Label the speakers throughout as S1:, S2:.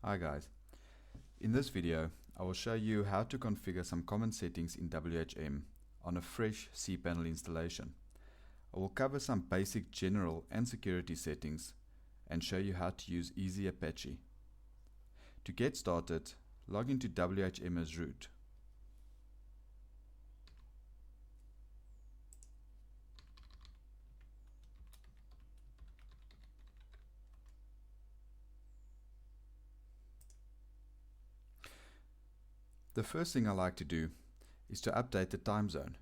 S1: Hi guys, in this video I will show you how to configure some common settings in WHM on a fresh cPanel installation. I will cover some basic general and security settings and show you how to use EasyApache. To get started, log into WHM as root. The first thing I like to do is to update the time zone.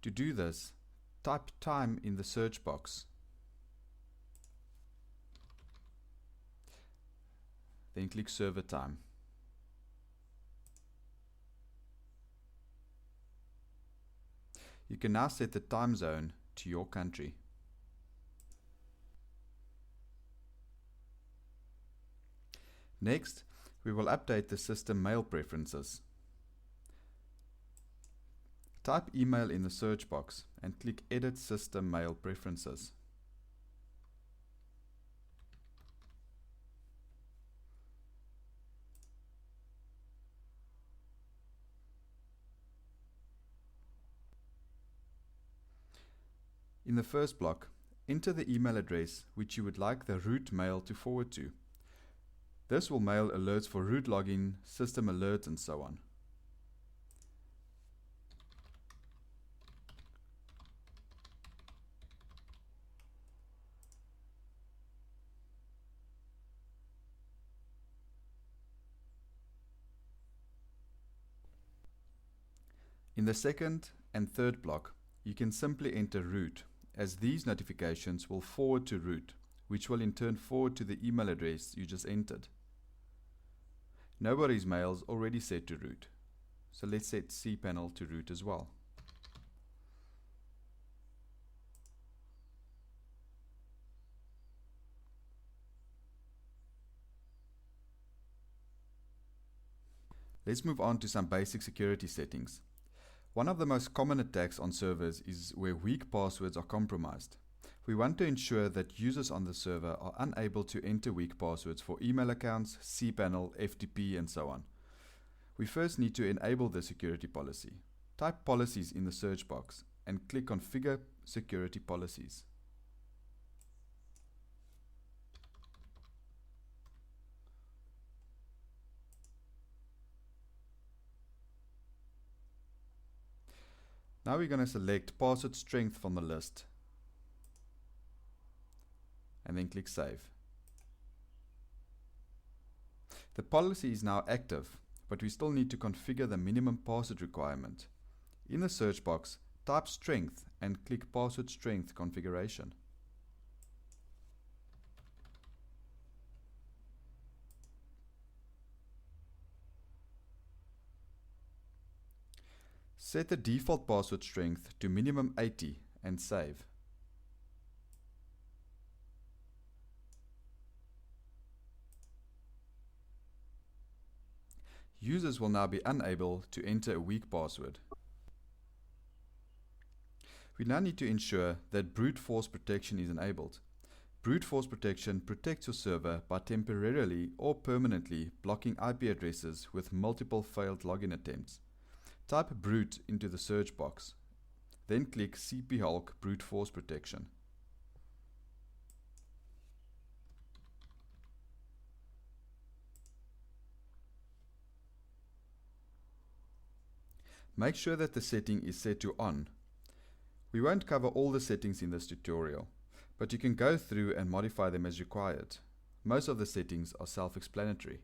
S1: To do this, type time in the search box. Then click server time. You can now set the time zone to your country. Next, we will update the system mail preferences. Type email in the search box and click Edit System Mail Preferences. In the first block, enter the email address which you would like the root mail to forward to. This will mail alerts for root login, system alerts, and so on. In the second and third block, you can simply enter root, as these notifications will forward to root, which will in turn forward to the email address you just entered. Nobody's mail is already set to root, so let's set cPanel to root as well. Let's move on to some basic security settings. One of the most common attacks on servers is where weak passwords are compromised. We want to ensure that users on the server are unable to enter weak passwords for email accounts, cPanel, FTP, and so on. We first need to enable the security policy. Type policies in the search box and click Configure Security Policies. Now we're going to select password strength from the list and then click Save. The policy is now active, but we still need to configure the minimum password requirement. In the search box, type strength and click Password Strength Configuration. Set the default password strength to minimum 80 and save. Users will now be unable to enter a weak password. We now need to ensure that brute force protection is enabled. Brute force protection protects your server by temporarily or permanently blocking IP addresses with multiple failed login attempts. Type brute into the search box, then click cphulk brute force protection. Make sure that the setting is set to on. We won't cover all the settings in this tutorial, but you can go through and modify them as required. Most of the settings are self-explanatory.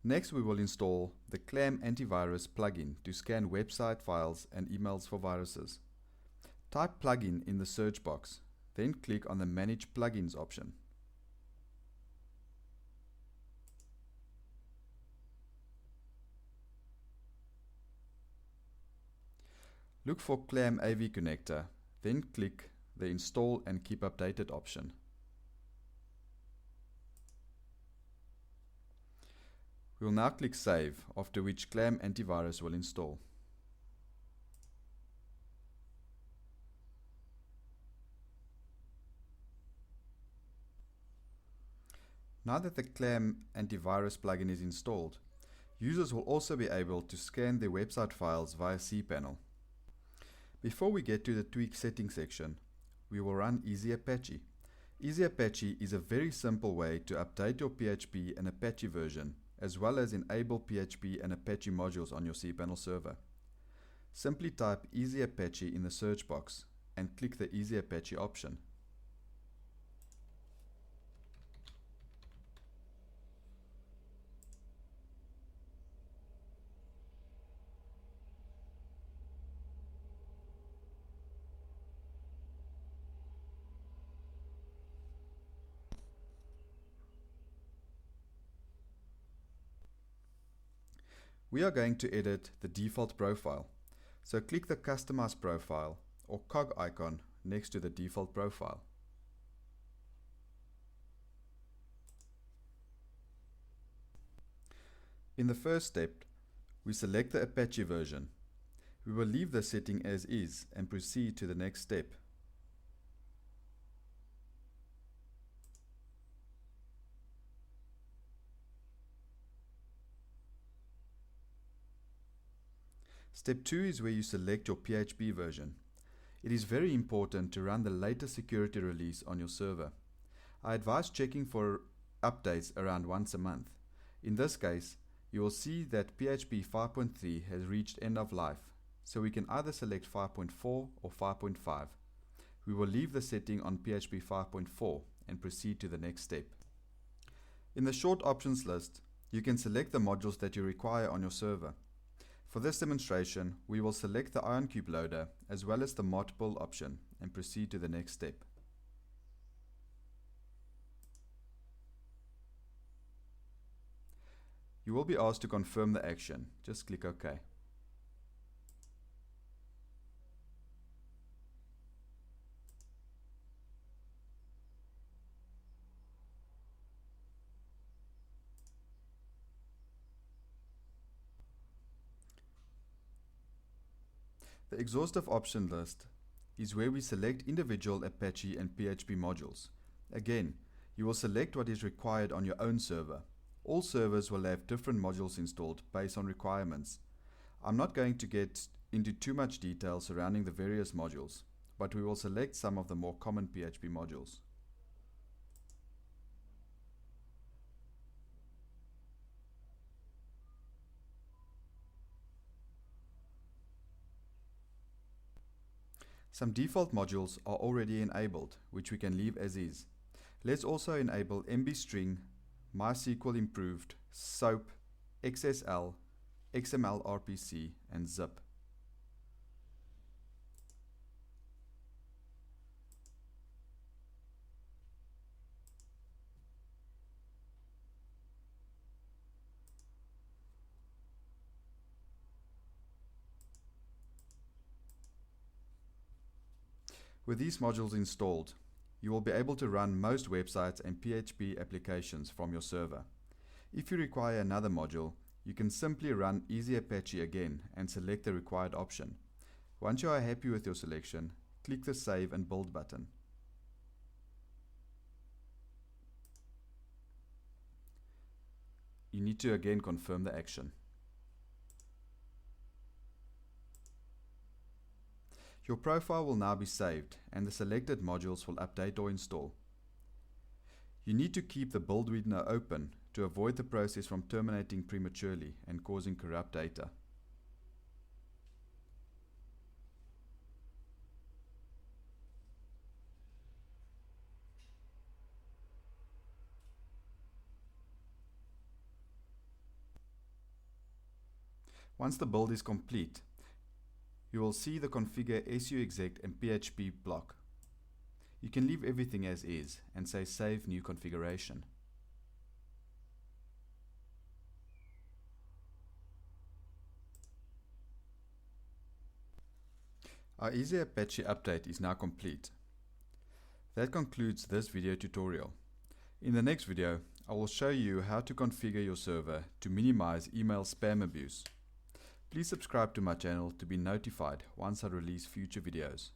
S1: Next, we will install the Clam Antivirus plugin to scan website files and emails for viruses. Type plugin in the search box, then click on the Manage Plugins option. Look for Clam AV connector, then click the Install and Keep Updated option. We will now click Save, after which Clam Antivirus will install. Now that the Clam Antivirus plugin is installed, users will also be able to scan their website files via cPanel. Before we get to the tweak settings section, we will run EasyApache. EasyApache is a very simple way to update your PHP and Apache version, as well as enable PHP and Apache modules on your cPanel server. Simply type EasyApache in the search box and click the EasyApache option. We are going to edit the default profile, so click the Customize Profile or cog icon next to the default profile. In the first step, we select the Apache version. We will leave the setting as is and proceed to the next step. Step 2 is where you select your PHP version. It is very important to run the latest security release on your server. I advise checking for updates around once a month. In this case, you will see that PHP 5.3 has reached end of life, so we can either select 5.4 or 5.5. We will leave the setting on PHP 5.4 and proceed to the next step. In the short options list, you can select the modules that you require on your server. For this demonstration, we will select the IonCube loader as well as the multiple option and proceed to the next step. You will be asked to confirm the action. Just click OK. The exhaustive option list is where we select individual Apache and PHP modules. Again, you will select what is required on your own server. All servers will have different modules installed based on requirements. I'm not going to get into too much detail surrounding the various modules, but we will select some of the more common PHP modules. Some default modules are already enabled, which we can leave as is. Let's also enable MBString, MySQL Improved, SOAP, XSL, XML RPC, and Zip. With these modules installed, you will be able to run most websites and PHP applications from your server. If you require another module, you can simply run EasyApache again and select the required option. Once you are happy with your selection, click the Save and Build button. You need to again confirm the action. Your profile will now be saved and the selected modules will update or install. You need to keep the build window open to avoid the process from terminating prematurely and causing corrupt data. Once the build is complete, you will see the configure suexec and PHP block. You can leave everything as is and say save new configuration. Our EasyApache update is now complete. That concludes this video tutorial. In the next video, I will show you how to configure your server to minimize email spam abuse. Please subscribe to my channel to be notified once I release future videos.